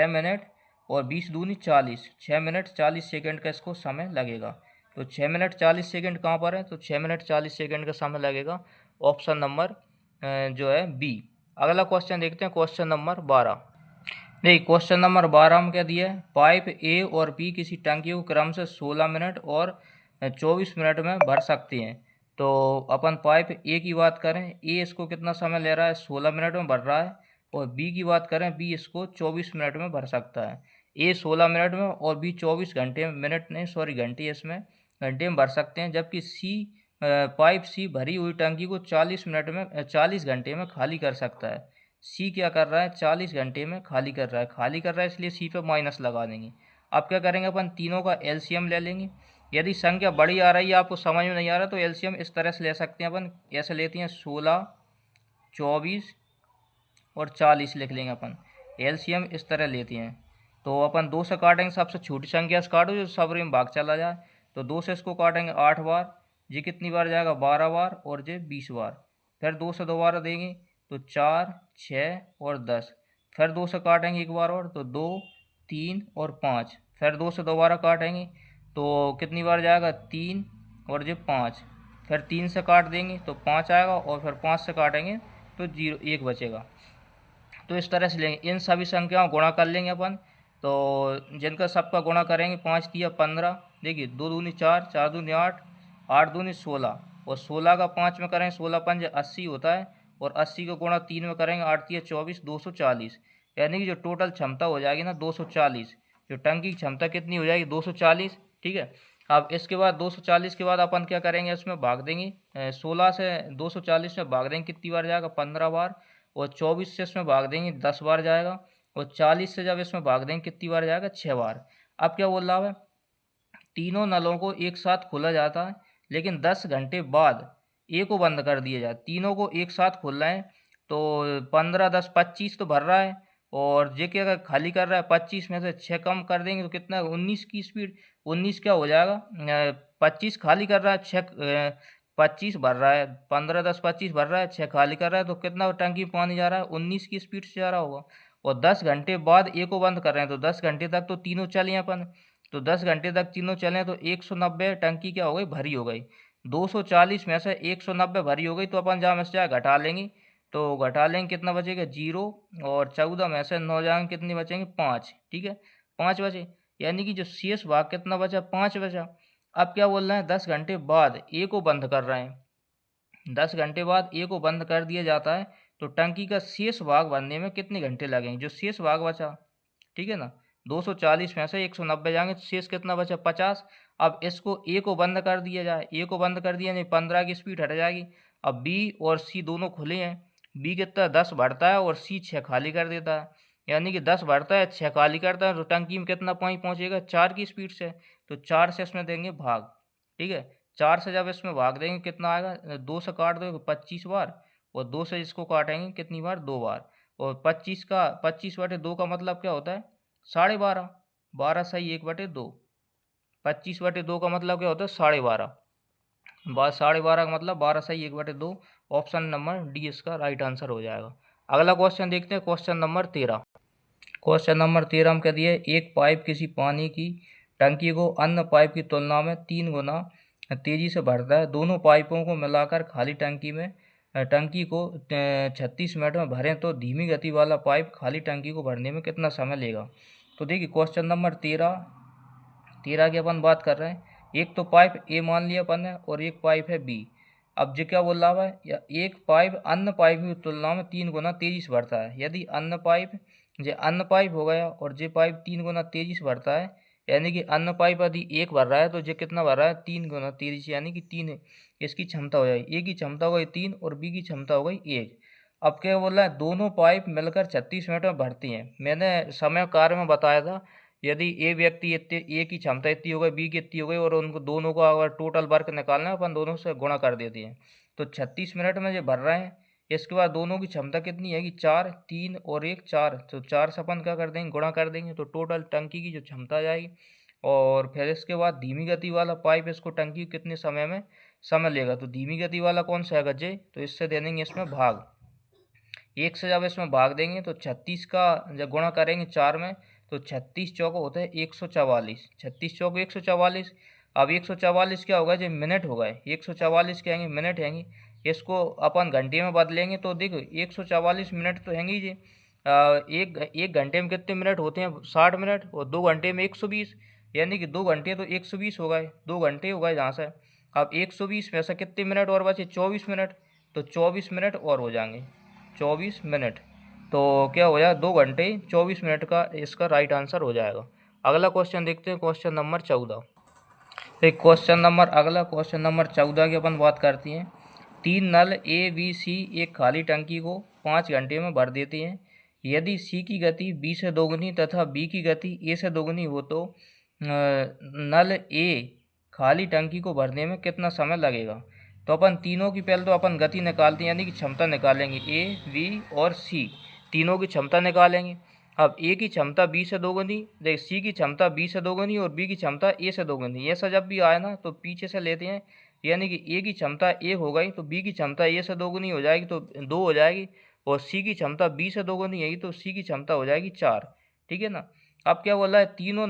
मिनट और 20 दूनी 40, 6 मिनट 40 सेकंड का इसको समय लगेगा। तो 6 मिनट 40 सेकंड कहाँ पर है, तो 6 मिनट 40 सेकंड का समय लगेगा, ऑप्शन नंबर जो है बी। अगला क्वेश्चन देखते हैं, क्वेश्चन नंबर 12। नहीं, क्वेश्चन नंबर 12 में क्या दिया है, पाइप ए और बी किसी टंकी को क्रम से 16 मिनट और 24 मिनट में भर सकते हैं। तो अपन पाइप ए की बात करें, ए इसको कितना समय ले रहा है, 16 मिनट में भर रहा है, और बी की बात करें, बी इसको 24 मिनट में भर सकता है। ए 16 मिनट में और बी 24 घंटे में, मिनट नहीं सॉरी घंटे, इसमें घंटे में भर सकते हैं। जबकि सी पाइप सी भरी हुई टंकी को 40 घंटे में खाली कर सकता है। सी क्या कर रहा है, 40 घंटे में खाली कर रहा है, इसलिए सी पे माइनस लगा देंगे। अब क्या करेंगे, अपन तीनों का एलसीएम ले लेंगे। यदि संख्या बड़ी आ रही है, आपको समझ में नहीं आ रहा, तो एलसीएम इस तरह से ले सकते हैं अपन, ऐसे लेते हैं 16, 24 और 40 लिख लेंगे अपन, एलसीएम इस तरह लेते हैं। तो अपन 2 से काटेंगे, सबसे छोटी संख्या से काटो जो सब में भाग चला जाए। तो 2 से इसको काटेंगे 8 बार, ये कितनी बार जाएगा 12 बार, और ये 20 बार। फिर 2 से दोबारा देंगे तो 4, 6 और 10। फिर 2 से काटेंगे एक बार और, तो 2, 3 और 5। फिर 2 से दोबारा काटेंगे तो कितनी बार जाएगा 3 और ये 5। फिर 3 से काट देंगे तो 5 आएगा, और फिर 5 से काटेंगे तो 0 1 बचेगा। तो इस तरह से लेंगे, इन सभी संख्याओं गुणा कर लेंगे अपन। तो जिनका सबका गुणा करेंगे, 5 तिया 15, देखिए 2 दूनी 4, 4 दूनी 8, 8 दूनी 16, और 16 का 5 में करेंगे, 16 पंज 80 होता है, और 80 का गुणा 3 में करेंगे, 8 तिया 24, 240। यानी कि जो टोटल क्षमता हो जाएगी ना 240, जो टंकी की क्षमता कितनी हो जाएगी 240, ठीक है। अब इसके बाद 240 के बाद अपन क्या करेंगे, इसमें भाग देंगे, 16 से 240 में भाग देंगे, कितनी बार जाएगा 15 बार, और 24 से इसमें भाग देंगे 10 बार जाएगा, और 40 से जब इसमें भाग देंगे कितनी बार जाएगा 6 बार। अब क्या बोल रहा है, तीनों नलों को एक साथ खोला जाता है, लेकिन 10 घंटे बाद ए को बंद कर दिया जाए। तीनों को एक साथ खोल रहे हैं, तो 15 10 25 तो भर रहा है, और जे के अगर खाली कर रहा है 25 में से 6 कम कर देंगे तो कितना है 19 की स्पीड, 19 क्या हो जाएगा, 25 खाली कर रहा है, 6 25 भर रहा है, 15 10 25 भर रहा है, 6 खाली कर रहा है, तो कितना टंकी में पानी जा रहा है 19 की स्पीड से जा रहा होगा। और 10 घंटे बाद ए को बंद कर रहे हैं, तो 10 घंटे तक तो तीनों चले अपन, तो 10 घंटे तक तीनों चले तो 190 टंकी क्या हो गई, भरी हो गई। 240 में से 190 भरी हो गई, तो अपन जहाँ में से घटा लेंगे, तो घटा लेंगे कितना बचेगा 0, और 14 में से 9 जाएंगे, कितनी बचेंगे 5, ठीक है 5 बचे। यानी कि जो शेष भाग कितना बचा, 5 बचा। अब क्या बोल रहे हैं, 10 घंटे बाद ए को बंद कर रहे हैं, 10 घंटे बाद ए को बंद कर दिया जाता है तो टंकी का शेष भाग भरने में कितने घंटे लगेंगे? जो शेष भाग बचा, ठीक है ना, 240 में से 190 जाएंगे तो शेष कितना बचा? 50। अब इसको ए को बंद कर दिया जाए, ए को बंद कर दिया नहीं, 15 की स्पीड हट जाएगी। अब बी और सी दोनों खुले हैं, बी कितना 10 भरता है और सी 6 खाली कर देता है, यानी कि 10 भरता है 6 खाली करता है, तो टंकी में कितना पानी पहुंचेगा? 4 की स्पीड से। तो 4 से इसमें देंगे भाग, ठीक है। 4 से जब इसमें भाग देंगे कितना आएगा? 2 से काट दो 25 बार, और 2 से इसको काटेंगे कितनी बार? 2 बार। और 25/2 का मतलब क्या होता है? 12.5। 12 सही 1/2। 25/2 का मतलब क्या होता है? 12.5। 12.5 का मतलब 12 सही 1/2। ऑप्शन नंबर डी इसका राइट आंसर हो जाएगा। अगला क्वेश्चन देखते हैं, क्वेश्चन नंबर 13। क्वेश्चन नंबर 13 में कह दिया है, एक पाइप किसी पानी की टंकी को अन्य पाइप की तुलना में 3 गुना तेजी से भरता है। दोनों पाइपों को मिलाकर खाली टंकी को 36 मिनट में भरें तो धीमी गति वाला पाइप खाली टंकी को भरने में कितना समय लेगा? तो देखिए क्वेश्चन नंबर 13 की अपन बात कर रहे हैं। एक तो पाइप ए मान लिया अपन ने और एक पाइप है बी। अब जो क्या बोल रहा है, या एक पाइप अन्य पाइप की तुलना में 3 गुना तेजी से भरता है। यदि अन्य पाइप हो गया और जे पाइप 3 गुना तेजी से भरता है, यानी कि अन्य पाइप यदि 1 भर रहा है तो जे कितना भर रहा है? 3 गुना तेजी से, यानी कि 3 इसकी क्षमता हो जाएगी। ए की क्षमता हो गई 3 और बी की क्षमता हो गई 1। अब क्या बोल रहा है? दोनों पाइप मिलकर 36 मिनट में भरती हैं। मैंने समय कार्य में बताया था, यदि ए व्यक्ति इतने, ए की क्षमता इतनी हो गई, बी की इतनी हो गई, और उनको दोनों का अगर टोटल वर्क निकालना है अपन दोनों से गुणा कर देते हैं। तो 36 मिनट में जो भर रहे हैं, इसके बाद दोनों की क्षमता कितनी है कि 4, 3 और 1 4, तो 4 से अपन क्या कर देंगे? गुणा कर देंगे, तो टोटल टंकी की जो क्षमता आ जाएगी। और फिर इसके बाद धीमी गति वाला पाइप इसको टंकी कितने समय लेगा? तो धीमी गति वाला कौन सा है गज्जे? तो इससे दे देंगे इसमें भाग। 1 से जब इसमें भाग देंगे तो 36 का जब गुणा करेंगे 4 में, तो 36 चौको होता है 144। 36 चौको 144। अब 144 क्या होगा? जो मिनट हो गए, 144 क्या आएंगे? मिनट हैंगे। इसको अपन घंटे में बदलेंगे तो देखो 144 मिनट तो हैंगे जी। एक घंटे में कितने मिनट होते हैं? 60 मिनट। और 2 घंटे में 120, यानी कि 2 घंटे तो 120 हो गए, 2 घंटे हो गए जहाँ से। अब 120 में से कितने मिनट और बचे? 24 मिनट। तो 24 मिनट और हो जाएंगे, 24 मिनट। तो क्या हो जाएगा? 2 घंटे 24 मिनट का इसका राइट आंसर हो जाएगा। अगला क्वेश्चन देखते हैं, क्वेश्चन नंबर 14। एक अगला क्वेश्चन नंबर 14 की अपन बात करते हैं। 3 नल ए बी सी एक खाली टंकी को 5 घंटे में भर देते हैं। यदि सी की गति बी से दोगुनी तथा बी की गति ए से दोगुनी हो तो नल ए खाली टंकी को भरने में कितना समय लगेगा? तो अपन तीनों की पहले तो अपन गति निकालते हैं, यानी कि क्षमता निकालेंगे। ए बी और सी तीनों की क्षमता निकालेंगे। अब ए की क्षमता बी से दोगुनी, देख सी की क्षमता बी से दोगुनी और बी की क्षमता ए से दोगुनी। ऐसा जब भी आए ना तो पीछे से लेते हैं, यानी कि ए की क्षमता 1 हो गई तो बी की क्षमता ए से दोगुनी हो जाएगी तो 2 हो जाएगी, और सी की क्षमता बी से दोगुनी है तो सी की क्षमता हो जाएगी 4। ठीक है ना। अब क्या बोला है? तीनों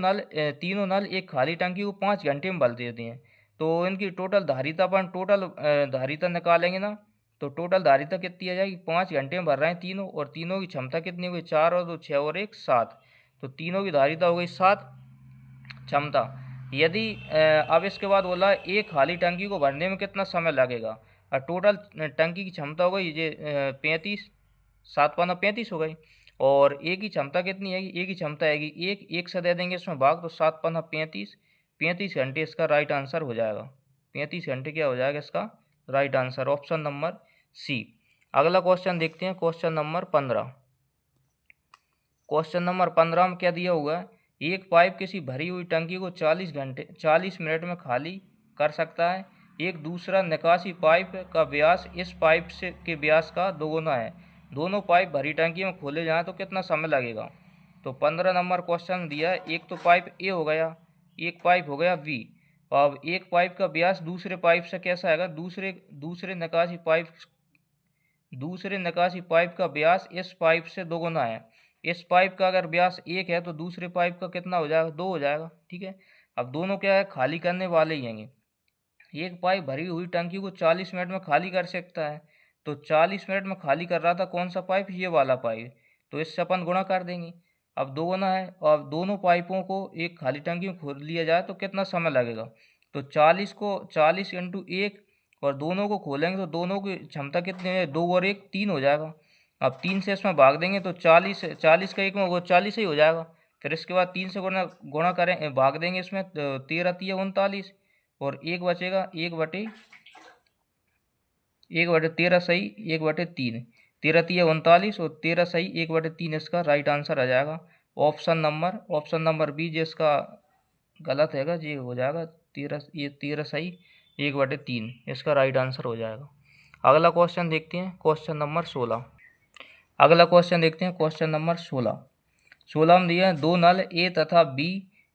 नल एक खाली टंकी को 5 घंटे में भर देते हैं। तो इनकी टोटल धारिता निकालेंगे ना, तो टोटल धारिता कितनी आ जाएगी? 5 घंटे में भर रहे हैं तीनों, और तीनों की क्षमता कितनी हो गई? 4 और 2 6 और 1 7। तो तीनों की धारिता हो गई 7 क्षमता। यदि अब इसके बाद बोला एक खाली टंकी को भरने में कितना समय लगेगा? और टोटल टंकी की क्षमता हो गई ये 35, 7×5 = 35 हो गई। और ए की क्षमता कितनी है? ए की क्षमता है एक से दे देंगे इसमें भाग, तो 7×35, 35 घंटे इसका राइट आंसर हो जाएगा। 35 घंटे क्या हो जाएगा इसका right answer? Option number C. अगला क्वेश्चन देखते हैं, क्वेश्चन नंबर 15। क्वेश्चन नंबर 15 में क्या दिया हुआ है? एक पाइप किसी भरी हुई टंकी को 40 मिनट में खाली कर सकता है। एक दूसरा निकासी पाइप का व्यास इस पाइप से के व्यास का दोगुना है। दोनों पाइप भरी टंकी में खोले जाएं तो कितना समय लगेगा? तो 15 नंबर क्वेश्चन दिया है। एक तो पाइप ए हो गया, एक पाइप हो गया बी। अब एक पाइप का व्यास दूसरे पाइप से कैसा आएगा? दूसरे निकासी पाइप का व्यास इस पाइप से दोगुना है। इस पाइप का अगर व्यास 1 है तो दूसरे पाइप का कितना हो जाएगा? 2 हो जाएगा। ठीक है। अब दोनों क्या है? खाली करने वाले ही हैं। एक पाइप भरी हुई टंकी को 40 मिनट में खाली कर सकता है, तो 40 मिनट में खाली कर रहा था कौन सा पाइप? ये वाला पाइप। तो इससे अपन गुणा कर देंगे। अब दोगुना है, और दोनों पाइपों को एक खाली टंकी में खोल लिया जाए तो कितना समय लगेगा? तो 40 को 40 × 1 और दोनों को खोलेंगे तो दोनों की क्षमता कितनी है, 2 और 1 3 हो जाएगा। अब 3 से इसमें भाग देंगे तो 40, 40 का 1 में वो 40 ही हो जाएगा। फिर इसके बाद 3 से गुणा गुणा करें, भाग देंगे इसमें, तो 13 तिया 39 और 1 बचेगा, 1/13 सही 1/3, 13 तिया 39 और 13 सही 1/3 इसका राइट आंसर आ जाएगा। ऑप्शन नंबर बी जिसका गलत हैगा ये हो जाएगा 13 सही 1/3 इसका राइट आंसर हो जाएगा। अगला क्वेश्चन देखते हैं, क्वेश्चन नंबर 16। अगला क्वेश्चन देखते हैं, क्वेश्चन नंबर 16 में दिया है 2 नल ए तथा बी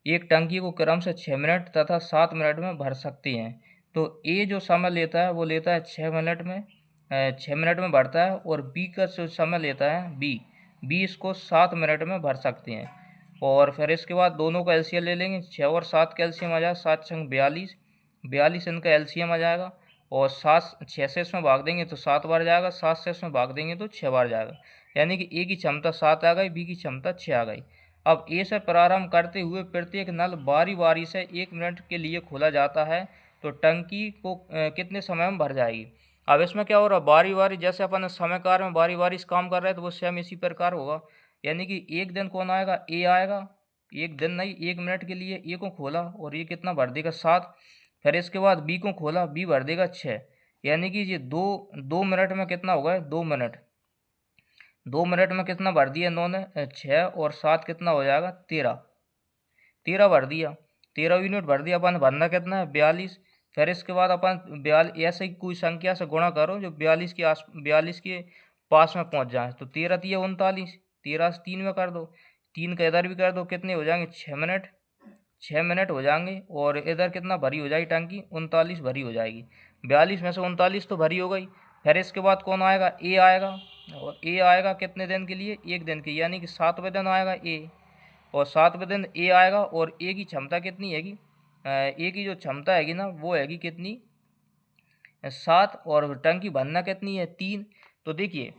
एक टंकी को क्रम से 6 मिनट तथा 7 मिनट में भर सकते हैं। तो ए जो समय लेता है वो लेता है 6 मिनट में, 6 मिनट में भरता है, और बी का जो समय लेता है बी इसको 7 मिनट में भर सकते हैं। और फिर इसके बाद दोनों का एलसीएम ले लेंगे, 6 और 7 का एलसीएम आ जाएगा, 7 छंग 42, 42 इनका एलसीएम आ जाएगा। और 7 6 से इसमें भाग देंगे तो 7 बार जाएगा, 7 से इसमें भाग देंगे तो 6 बार जाएगा, यानी कि ए की क्षमता 7 आ गई, बी की क्षमता 6 आ गई। अब ए से प्रारंभ करते हुए प्रत्येक नल बारी बारी से 1 मिनट के लिए खोला जाता है, तो टंकी को कितने समय में भर जाएगी। अब इसमें क्या हो रहा है, बारी बारी, जैसे अपन समय कार्य में बारी बारी से काम कर रहे हैं तो वो सेम इसी प्रकार होगा। यानी कि एक दिन कौन आएगा, ए आएगा, एक दिन नहीं 1 मिनट के लिए ए को खोला और ये कितना भर देगा 7। फिर इसके बाद बी को खोला, बी भर देगा 6, यानी कि ये 2 मिनट में कितना होगा, 2 मिनट में कितना भर दिया इन्होंने, 6 और 7 कितना हो जाएगा 13 भर दिया, 13 यूनिट भर दिया। अपन भरना कितना है 42। फिर इसके बाद अपन 42 ऐसे ही कोई संख्या से गुणा करो जो 42 के पास में पहुंच जाए। तो 13 तिया 39, 13 से 3 में कर दो, 3 का इधर भी कर दो, कितने हो जाएंगे 6 मिनट हो जाएंगे। और इधर कितना भरी हो जाएगी टंकी, 39 भरी हो जाएगी, 42 में से 39 तो भरी हो गई। फिर इसके बाद कौन आएगा, ए आएगा, और ए आएगा कितने दिन के लिए, 1 दिन के, यानी कि 7वें दिन आएगा ए, और 7वें दिन ए आएगा। और ए की क्षमता कितनी हैगी, ए की जो क्षमता हैगी ना वो हैगी कितनी, 7, और टंकी भरना कितनी है 3। तो देखिए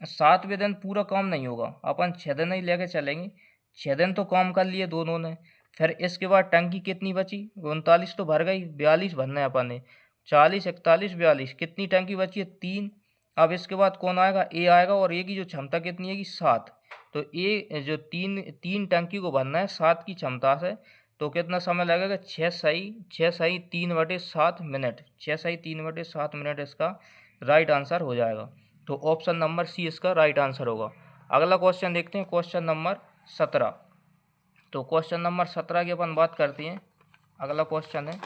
7वें दिन पूरा काम नहीं होगा, अपन 6 दिन ही लेके चलेंगे, 6 दिन तो काम कर लिए दोनों ने। फिर इसके बाद टंकी कितनी बची, 39 तो भर गई, 42 भरना है अपन ने, 40 41 42, कितनी टंकी बची है 3। अब इसके बाद कौन आएगा, ए आएगा, और ए की जो क्षमता कितनी है 7। तो ए जो तीन टंकी को भरना है 7 की क्षमता से, तो कितना समय लगेगा, 6 सही 3/7 मिनट, 6 सही 3/7 मिनट इसका राइट आंसर हो जाएगा। तो ऑप्शन नंबर सी इसका राइट आंसर होगा। अगला क्वेश्चन देखते हैं, क्वेश्चन नंबर 17। तो क्वेश्चन नंबर 17 की अपन बात करते हैं। अगला क्वेश्चन है,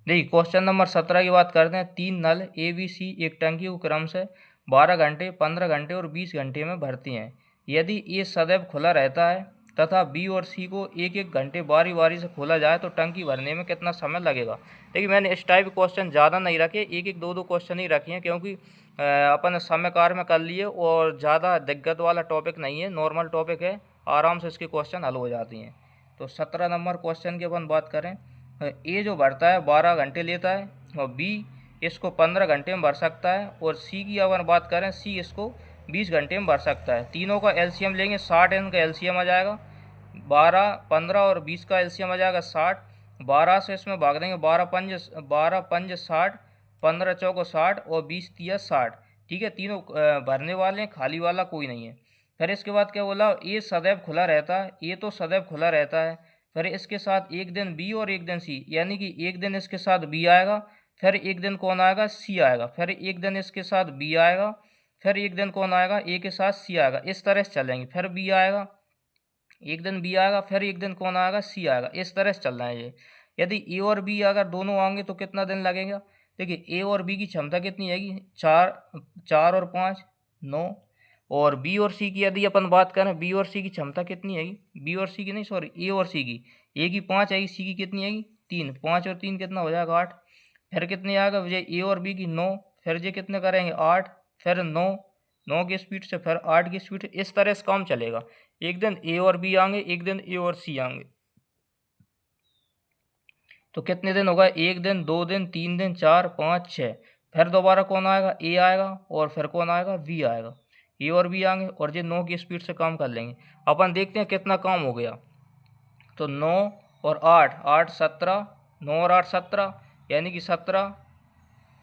देखिए क्वेश्चन नंबर 17 की बात करते हैं। 3 नल ए बी सी एक टंकी को क्रम से 12 घंटे 15 घंटे और 20 घंटे में भरती हैं। यदि ए सदैव खुला रहता है तथा बी और सी को 1-1 घंटे बारी बारी से खोला जाए तो टंकी भरने में कितना समय लगेगा। देखिए मैंने इस टाइप क्वेश्चन ज़्यादा नहीं रखे, 1-1 2-2 क्वेश्चन ही रखे हैं, क्योंकि अपन समय कार्य में कर लिए और ज़्यादा दिक्कत वाला टॉपिक नहीं है, नॉर्मल टॉपिक है, आराम से इसके क्वेश्चन हल हो जाती हैं। तो 17 नंबर क्वेश्चन की अपन बात करें, ए जो भरता है 12 घंटे लेता है और बी इसको 15 घंटे में भर सकता है, और सी की अगर बात करें, सी इसको 20 घंटे में भर सकता है। तीनों का एलसीएम लेंगे, 60 इनका एलसीएम आ जाएगा, 12 15 और 20 का एलसीएम आ जाएगा 60। 12 से इसमें भाग देंगे, 12 पंज 60, 15 चौको 60 और 20 तिया 60। ठीक है, तीनों भरने वाले हैं, खाली वाला कोई नहीं है। फिर इसके बाद क्या बोला, ए सदैव खुला रहता है, ए तो सदैव खुला रहता है। फिर इसके साथ एक दिन बी और एक दिन सी, यानी कि एक दिन इसके साथ बी आएगा, फिर एक दिन कौन आएगा, सी आएगा, फिर एक दिन इसके साथ बी आएगा, फिर एक दिन कौन आएगा, ए के साथ सी आएगा। इस तरह से चलेंगे, फिर बी आएगा, एक दिन बी आएगा, फिर एक दिन कौन आएगा, सी आएगा। इस तरह से चल रहा है ये। यदि ए और बी अगर दोनों आएंगे तो कितना दिन लगेगा। देखिए ए और बी की क्षमता कितनी हैगी, 4 और 5 9। और बी और सी की यदि अपन बात करें, बी और सी की क्षमता कितनी हैगी, बी और सी की नहीं सॉरी, ए और सी की, ए की 5 आएगी, सी की कितनी आएगी 3, 5 और 3 कितना हो जाएगा 8। फिर कितनी आएगा ये ए और बी की 9, फिर ये कितने करेंगे 8, फिर 9 की स्पीड से, फिर 8 की स्पीड से। इस तरह से काम चलेगा। एक दिन ए और बी आएंगे, एक दिन ए और सी आएंगे, तो कितने दिन होगा, 1 दिन 2 दिन 3 दिन 4 5 6। फिर दोबारा कौन आएगा, ए आएगा, और फिर कौन आएगा, बी आएगा, ए और बी आएंगे, और ये 9 की स्पीड से काम कर लेंगे। अपन देखते हैं कितना काम हो गया। तो 9 और 8 8 17 9 और 8 17, यानी कि 17,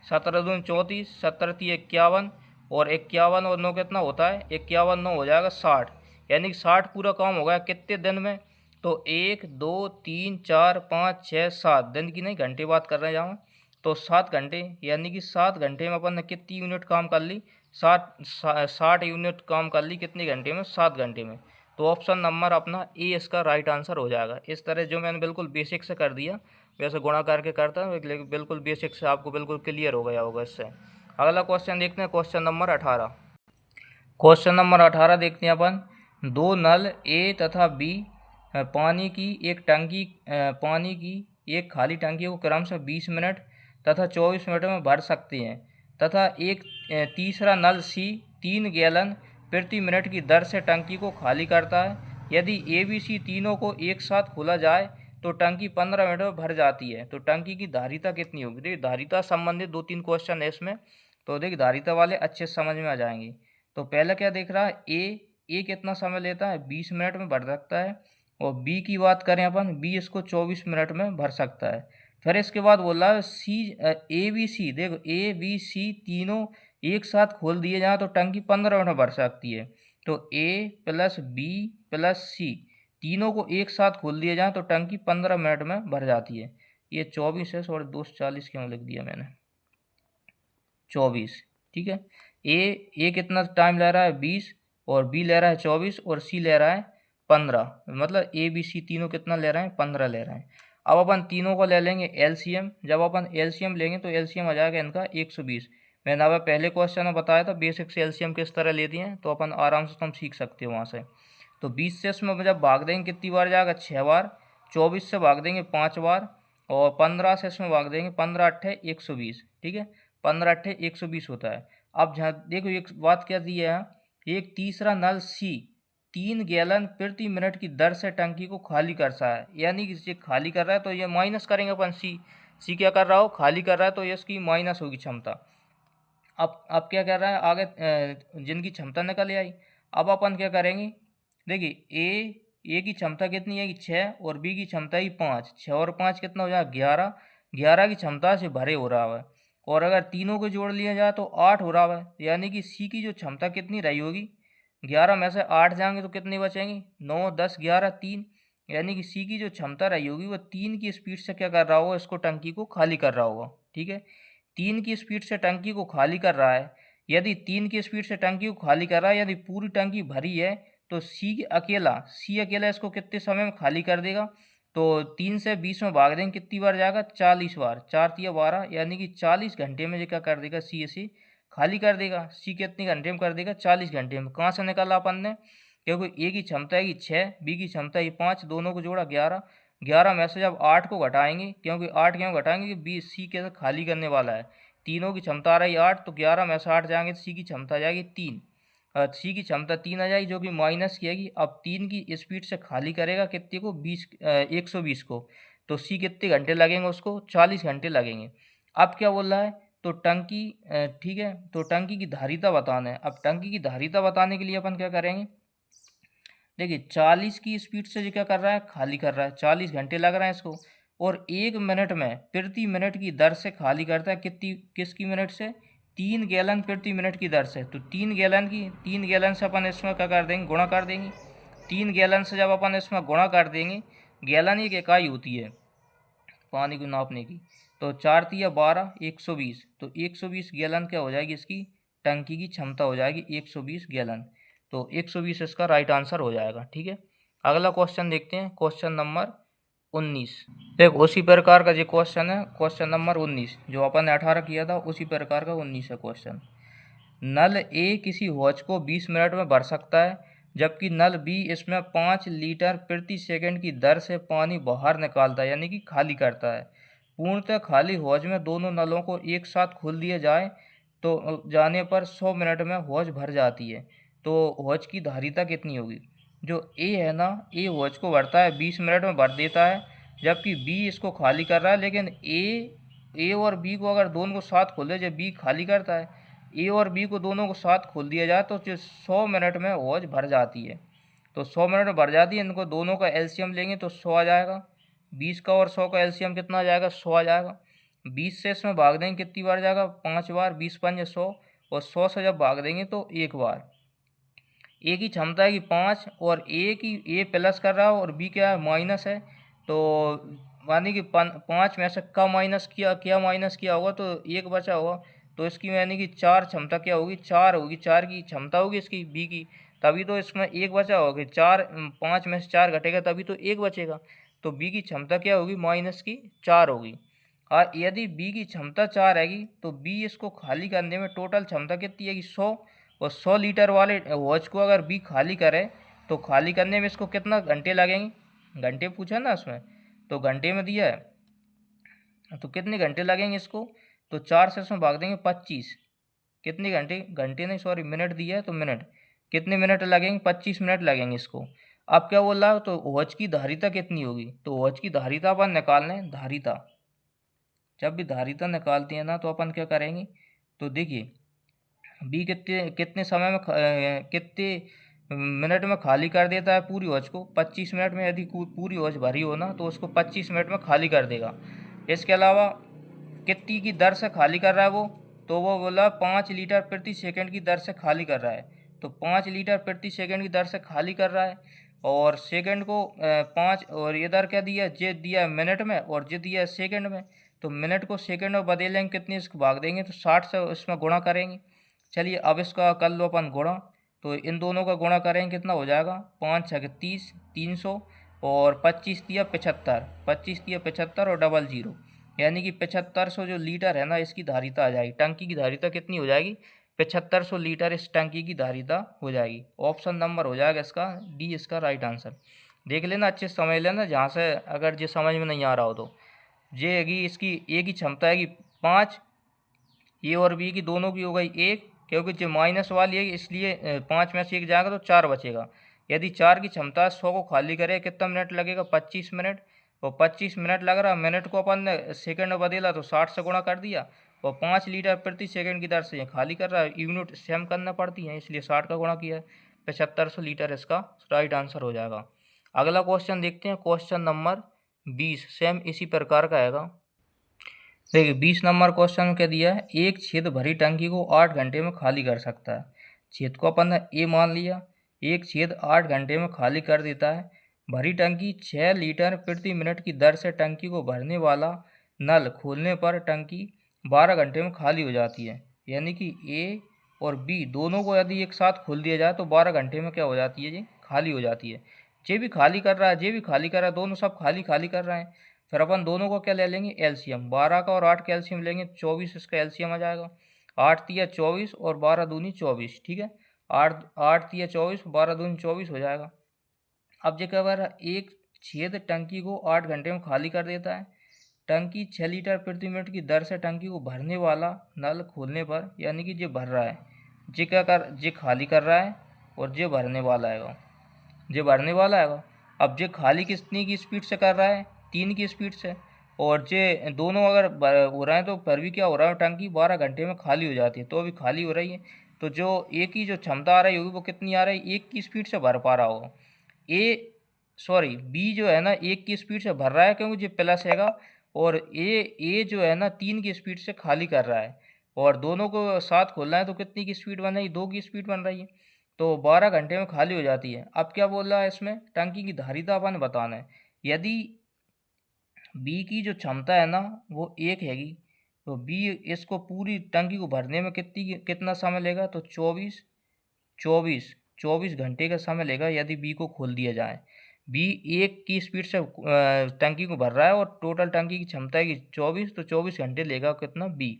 17 दूनी 34, 17 × 51, और 51 और 9 कितना होता है, 51 9 हो जाएगा 60, यानी कि 60 पूरा काम हो गया कितने दिन में, तो 1 2 3 4 5 6 7 दिन की नहीं घंटे बात कर रहे हैं यहाँ, तो 7 घंटे, यानी कि 7 घंटे में अपन ने कितनी यूनिट काम कर ली, 60 यूनिट काम कर ली कितने घंटे में, 7 घंटे में। तो ऑप्शन नंबर अपना ए इसका राइट आंसर हो जाएगा। इस तरह जो मैंने बिल्कुल बेसिक से कर दिया, वैसे गुणा करके करता हूँ, लेकिन बिल्कुल बेसिक से आपको बिल्कुल क्लियर हो गया होगा इससे। अगला क्वेश्चन देखते हैं, क्वेश्चन नंबर 18। क्वेश्चन नंबर 18 देखते हैं अपन। दो नल ए तथा बी पानी की एक खाली टंकी को क्रमशः 20 मिनट तथा 24 मिनट में भर सकते हैं, तथा एक तीसरा नल सी 3 गैलन प्रति मिनट की दर से टंकी को खाली करता है। यदि ए बी सी तीनों को एक साथ खोला जाए तो टंकी 15 मिनट में भर जाती है, तो टंकी की धारिता कितनी होगी। देखिए धारिता संबंधित 2-3 क्वेश्चन है इसमें, तो देखिए धारिता वाले अच्छे समझ में आ जाएंगे। तो पहले क्या देख रहा है, ए कितना समय लेता है, 20 मिनट में भर सकता है, और बी की बात करें अपन, बी इसको 24 मिनट में भर सकता है। फिर इसके बाद बोल रहा है सी ए बी सी, देखो ए बी सी तीनों एक साथ खोल दिए जाए तो टंकी 15 मिनट में भर सकती है। तो ए प्लस बी प्लस सी तीनों को एक साथ खोल दिया जाए तो टंकी 15 मिनट में भर जाती है। ये 24 है, सॉरी 240 क्यों लिख दिया मैंने, 24, ठीक है। ए कितना टाइम ले रहा है 20, और बी ले रहा है 24, और सी ले रहा है 15, मतलब ए बी सी तीनों कितना ले रहे हैं, 15 ले रहे हैं। अब अपन तीनों को ले लेंगे एलसीएम। जब अपन एलसीएम लेंगे तो एलसीएम आ जाएगा इनका 120। मैंने अब पहले क्वेश्चन में बताया था बेसिक से एलसीएम किस तरह लेती हैं, तो अपन आराम से तुम सीख सकते हो वहाँ से। तो 20 से इसमें जब भाग देंगे कितनी बार जाएगा, 6 बार। 24 से भाग देंगे 5 बार, और 15 से इसमें भाग देंगे, 15 अट्ठे 120, ठीक है, 15 अट्ठे 120 होता है। अब जहाँ देखो एक बात क्या दी है, एक तीसरा नल सी 3 गैलन प्रति मिनट की दर से टंकी को खाली कर रहा है, यानी कि ये खाली कर रहा है तो ये माइनस करेंगे अपन, सी क्या कर रहा हो, खाली कर रहा है, तो ये इसकी माइनस होगी क्षमता। अब क्या कर रहा है आगे, जिनकी क्षमता निकल आई। अब अपन क्या करेंगे, देखिए ए की क्षमता कितनी है कि 6, और बी की क्षमता ही 5, 6 और 5 कितना हो जाएगा 11, 11 की क्षमता से भरे हो रहा है। और अगर तीनों को जोड़ लिया जाए तो 8 हो रहा है, यानी कि सी की जो क्षमता कितनी रही होगी, 11 में से 8 जाएंगे तो कितनी बचेंगी, 9 10 11 3, यानी कि सी की जो क्षमता रही होगी वो 3 की स्पीड से क्या कर रहा होगा, इसको टंकी को खाली कर रहा होगा, ठीक है। 3 की स्पीड से टंकी को खाली कर रहा है। यदि 3 की स्पीड से टंकी को खाली कर रहा है, यदि पूरी टंकी भरी है, तो सी अकेला इसको कितने समय में खाली कर देगा, तो 3 से 20 में भाग देंगे कितनी बार जाएगा, 40 बार, 4 तिया 12, यानी कि 40 घंटे में ये क्या कर देगा, सी इसे खाली कर देगा। सी कितने घंटे में कर देगा, 40 घंटे में। कहाँ से निकाला अपन ने, क्योंकि ए की क्षमता है कि 6, बी की क्षमता है 5, दोनों को जोड़ा 11, 11 में से जब 8 को घटाएंगे, क्योंकि 8 क्यों घटाएंगे कि बी सी के खाली करने वाला है, तीनों की क्षमता आ रही 8, तो 11 में से 8 जाएंगे तो सी की क्षमता आ जाएगी 3, सी की क्षमता 3 आ जाएगी, जो कि माइनस की आएगी। अब 3 की स्पीड से खाली करेगा कितने को, 120 को, तो सी कितने घंटे लगेंगे उसको, 40 घंटे लगेंगे। अब क्या बोल रहा है, तो टंकी ठीक है, तो टंकी की धारिता बताना है। अब टंकी की धारिता बताने के लिए अपन क्या करेंगे, देखिए 40 की स्पीड से जो क्या कर रहा है, खाली कर रहा है, 40 घंटे लग रहे हैं इसको, और 1 मिनट में प्रति मिनट की दर से खाली करता है किसकी मिनट से, 3 गैलन प्रति मिनट की दर से। तो 3 गैलन से अपन इसमें क्या कर देंगे, गुणा कर देंगे। 3 गैलन से जब अपन इसमें गुणा कर देंगे, गैलन एक इकाई होती है पानी को नापने की, तो 4 तिया 12 120, तो 120 गैलन क्या हो जाएगी, इसकी टंकी की क्षमता हो जाएगी 120 गैलन। तो 120 इसका राइट आंसर हो जाएगा, ठीक है। अगला क्वेश्चन देखते हैं, क्वेश्चन नंबर 19। देख उसी प्रकार का जो क्वेश्चन है, क्वेश्चन नंबर 19 जो अपन ने 18 किया था, उसी प्रकार का 19 है क्वेश्चन। नल ए किसी हौज को 20 मिनट में भर सकता है, जबकि नल बी इसमें 5 लीटर प्रति सेकंड की दर से पानी बाहर निकालता है, यानी कि खाली करता है। पूर्णतः खाली हौज में दोनों नलों को एक साथ खोल दिया जाए तो जाने पर 100 मिनट में हौज भर जाती है। तो हौज की धारिता कितनी होगी, जो ए है ना, ए हौज को भरता है 20 मिनट में भर देता है, जबकि बी इसको खाली कर रहा है। लेकिन ए और बी को अगर दोनों को साथ खोल दे, जब बी खाली करता है, ए और बी को दोनों को साथ खोल दिया जाए तो 100 मिनट में हौज भर जाती है। तो 100 मिनट में भर जाती है, इनको दोनों का एलसीएम लेंगे तो 100 आ जाएगा, 20 का और 100 का एलसीएम कितना आ जाएगा, 100 आ जाएगा। 20 से इसमें भाग देंगे कितनी बार जाएगा, 5 बार, 20 पंजे 100, और 100 से जब भाग देंगे तो एक बार। ए की क्षमता है कि 5, और ए प्लस कर रहा है और बी क्या है, माइनस है। तो मानी कि 5 में से का माइनस किया, क्या माइनस किया होगा, तो एक बचा होगा। तो इसकी यानी कि 4 क्षमता क्या होगी, 4 होगी, 4 की क्षमता होगी इसकी बी की। तभी तो इसमें एक बचा होगा कि 4, 5 में से 4 घटेगा तभी तो एक बचेगा। तो बी की क्षमता क्या होगी, माइनस की 4 होगी। और यदि बी की क्षमता 4 हैगी तो बी इसको खाली करने में टोटल क्षमता कितनी है, 100। और 100 लीटर वाले वॉच को अगर बी खाली करे तो खाली करने में इसको कितना घंटे लगेंगे, घंटे पूछा ना उसमें, तो घंटे में दिया है, तो कितने घंटे लगेंगे इसको, तो 4 से इसमें भाग देंगे 25। कितने घंटे, घंटे नहीं सॉरी मिनट दिया है, तो मिनट कितने मिनट लगेंगे, 25 मिनट लगेंगे इसको। अब क्या बोल रहा है, तो वॉच की धारिता कितनी होगी, तो वॉच की धारिता अपन निकालना है, धारिता। जब भी धारिता निकालते हैं ना तो अपन क्या करेंगे, तो देखिए बी कितने कितने समय में कितने मिनट में खाली कर देता है पूरी वॉच को, 25 मिनट में। यदि पूरी वॉच भरी हो ना तो उसको 25 मिनट में खाली कर देगा। इसके अलावा कितनी की दर से खाली कर रहा है वो, तो वो बोला 5 लीटर प्रति सेकंड की दर से खाली कर रहा है। तो 5 लीटर प्रति सेकंड की दर से खाली कर रहा है, और सेकंड को 5, और ये दर क्या दिया, जे दिया है मिनट में और जे दिया है सेकंड में। तो मिनट को सेकंड में बदलेंगे कितनी, इसको भाग देंगे तो 60 से इसमें गुणा करेंगे। चलिए अब इसका कर लो अपन गुणा, तो इन दोनों का गुणा करेंगे कितना हो जाएगा, 5 छः 30, 300, और 25 दिया 75, 25 दिया 75 और डबल जीरो, यानी कि 7500 जो लीटर है ना इसकी धारिता आ जाएगी। टंकी की धारिता कितनी हो जाएगी, 7500 लीटर इस टंकी की धारिता हो जाएगी। ऑप्शन नंबर हो जाएगा इसका डी, इसका राइट आंसर। देख लेना अच्छे से समझ लेना, जहाँ से अगर जो समझ में नहीं आ रहा हो तो। ये हैगी इसकी ए की क्षमता है कि 5, ए और बी की दोनों की हो गई 1, क्योंकि जो माइनस वाली है इसलिए 5 में से 1 जाएगा तो 4 बचेगा। यदि 4 की क्षमता 100 को खाली करे कितना मिनट लगेगा, 25 मिनट। और 25 मिनट लग रहा, मिनट को अपन ने सेकंड में बदला तो 60 से गुणा कर दिया, और 5 लीटर प्रति सेकंड की दर से ये खाली कर रहा है। यूनिट सेम करना पड़ती है इसलिए 60 का गुणा किया है। 7500 लीटर इसका राइट आंसर हो जाएगा। अगला क्वेश्चन देखते हैं, क्वेश्चन नंबर 20 सेम इसी प्रकार का आएगा। देखिए 20 नंबर क्वेश्चन में क्या दिया है, एक छेद भरी टंकी को 8 घंटे में खाली कर सकता है। छेद को अपन ने ए मान लिया, एक छेद 8 घंटे में खाली कर देता है। भरी टंकी 6 लीटर प्रति मिनट की दर से टंकी को भरने वाला नल खोलने पर टंकी 12 घंटे में खाली हो जाती है। यानी कि ए और बी दोनों को यदि एक साथ खोल दिया जाए तो 12 घंटे में क्या हो जाती है जी, खाली हो जाती है। जे भी खाली कर रहा है, जे भी खाली कर रहा है, दोनों सब खाली खाली कर रहे हैं। फिर अपन दोनों को क्या ले लेंगे, एलसीएम। 12 का और 8 का एलसीएम लेंगे, 24 इसका एलसीएम आ जाएगा। 8 तिया 24 और 12 दूनी 24, ठीक है। 8 8 तिया 24, 12 दूनी 24 हो जाएगा। अब जो क्या रहा, एक छेद टंकी को 8 घंटे में खाली कर देता है। टंकी 6 लीटर प्रति मिनट की दर से टंकी को भरने वाला नल खोलने पर, यानी कि जो भर रहा है, जे खाली कर रहा है और जे भरने वाला है, जो भरने वाला है। अब जो खाली कितनी की स्पीड से कर रहा है, 3 की स्पीड से। और जे दोनों अगर हो रहे हैं तो फिर भी क्या हो रहा है, टंकी 12 घंटे में खाली हो जाती है, तो अभी खाली हो रही है। तो जो ए की जो क्षमता आ रही होगी वो कितनी आ रही है, 1 की स्पीड से भर पा रहा होगा। बी जो है ना 1 की स्पीड से भर रहा है क्योंकि जो प्लस हैगा, और ए जो है ना 3 की स्पीड से खाली कर रहा है। और दोनों को साथ खोलना है तो कितनी की स्पीड बन रही है, 2 की स्पीड बन रही है। तो 12 घंटे में खाली हो जाती है। अब क्या बोल रहा है इसमें, टंकी की धारिता अपन बताना है। यदि बी की जो क्षमता है ना वो 1 हैगी, तो बी इसको पूरी टंकी को भरने में कितना समय लेगा, तो 24 घंटे का समय लेगा यदि बी को खोल दिया जाए। बी 1 की स्पीड से टंकी को भर रहा है और टोटल टंकी की क्षमता है कि 24, तो 24 घंटे लेगा कितना, बी।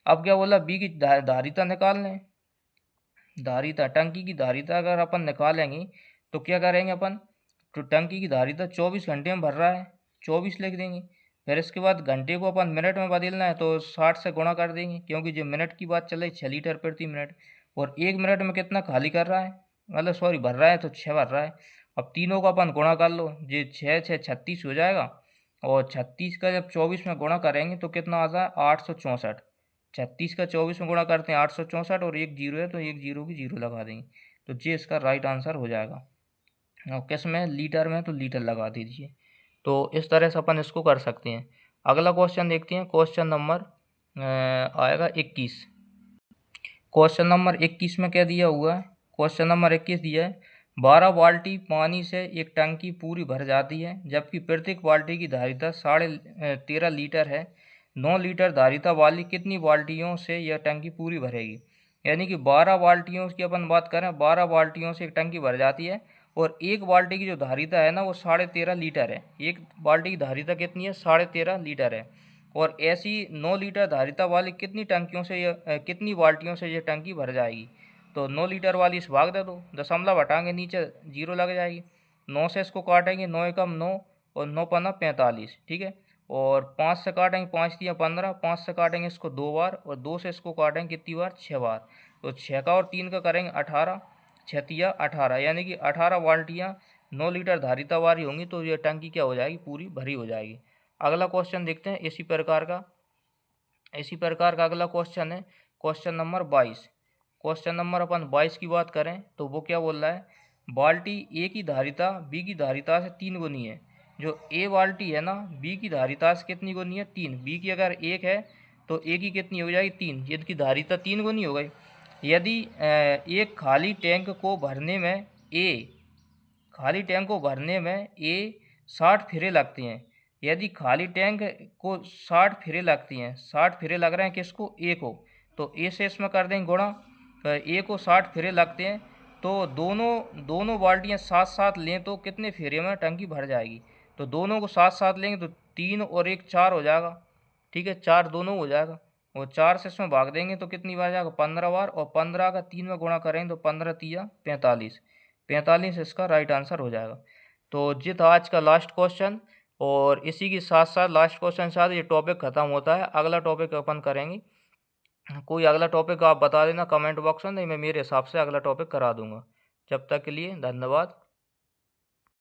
अब क्या बोला, बी की धारिता निकाल लें। धारिता, टंकी की धारिता अगर अपन निकालेंगे तो क्या करेंगे अपन, तो टंकी की धारिता 24 घंटे में भर रहा है, 24 लिख देंगे। फिर इसके बाद घंटे को अपन मिनट में बदलना है तो 60 से गुणा कर देंगे, क्योंकि जो मिनट की बात चल रही 6 लीटर प्रति मिनट। और 1 मिनट में कितना खाली कर रहा है, मतलब सॉरी भर रहा है, तो 6 भर रहा है। अब तीनों का अपन गुणा कर लो, ये 6 6 36 हो जाएगा। और 36 का जब 24 में गुणा करेंगे तो कितना आता है, 864। 36 का 24 में गुणा करते हैं 864, और एक जीरो है तो एक जीरो की जीरो लगा देंगे। तो ये इसका राइट आंसर हो जाएगा। और किस में, लीटर में, तो लीटर लगा दीजिए। तो इस तरह से अपन इसको कर सकते हैं। अगला क्वेश्चन देखते हैं, क्वेश्चन नंबर आएगा 21। क्वेश्चन नंबर 21 में क्या दिया हुआ है? क्वेश्चन नंबर 21 दिया है 12 बाल्टी पानी से एक टंकी पूरी भर जाती है, जबकि प्रत्येक बाल्टी की धारिता 13.5 लीटर है। 9 लीटर धारिता वाली कितनी बाल्टियों से यह टंकी पूरी भरेगी? यानी कि 12 बाल्टियों की अपन बात करें, 12 बाल्टियों से एक टंकी भर जाती है और एक बाल्टी की जो धारिता है ना वो 13.5 लीटर है। एक बाल्टी की धारिता कितनी है? 13.5 लीटर है। और ऐसी 9 लीटर धारिता वाली कितनी टंकियों से कितनी बाल्टियों से ये टंकी भर जाएगी? तो 9 लीटर वाली इस भाग दे दो, दशमलव हटाएंगे नीचे जीरो लग जाएगी। 9 से इसको काटेंगे, 9 एकम 9 और 9 पन्ना 45, ठीक है। और 5 से काटेंगे, 5 तिया 15, 5 से काटेंगे इसको 2 बार और 2 से इसको काटेंगे कितनी बार? 6 बार। तो 6 का और 3 का करेंगे 18, 6 तिया 18, यानी कि 18 बाल्टियाँ 9 लीटर धारिता वाली होंगी तो ये टंकी क्या हो जाएगी? पूरी भरी हो जाएगी। अगला क्वेश्चन देखते हैं इसी प्रकार का अगला क्वेश्चन है क्वेश्चन नंबर 22। क्वेश्चन नंबर अपन 22 की बात करें तो वो क्या बोल रहा है? बाल्टी ए की धारिता बी की धारिता से 3 गुनी है। जो ए बाल्टी है ना, बी की धारिता से कितनी गुनी है? 3। बी की अगर 1 है तो ए की कितनी हो जाएगी? 3। इसकी धारिता 3 गुनी हो गई। यदि एक खाली टैंक को भरने में ए 60 फेरे लगते हैं। यदि खाली टैंक को 60 फेरे लगती हैं, 60 फेरे लग रहे हैं किसको? ए को, तो ए से इसमें कर देंगे गुणा। तो ए को 60 फेरे लगते हैं तो दोनों बाल्टियाँ साथ साथ लें तो कितने फेरे में टंकी भर जाएगी? तो दोनों को साथ साथ लेंगे तो 3 और 1 4 हो जाएगा, ठीक है। 4 दोनों हो जाएगा और 4 से इसमें भाग देंगे तो कितनी बार जाएगा? 15 बार। और 15 का 3 में गुणा करेंगे तो 15 तिया 45, 45 इसका राइट आंसर हो जाएगा। तो ये था आज का लास्ट क्वेश्चन और इसी के साथ साथ लास्ट क्वेश्चन के साथ ये टॉपिक ख़त्म होता है। अगला टॉपिक अपन करेंगे, कोई अगला टॉपिक आप बता देना कमेंट बॉक्स में, नहीं मैं मेरे हिसाब से अगला टॉपिक करा दूंगा। जब तक के लिए धन्यवाद।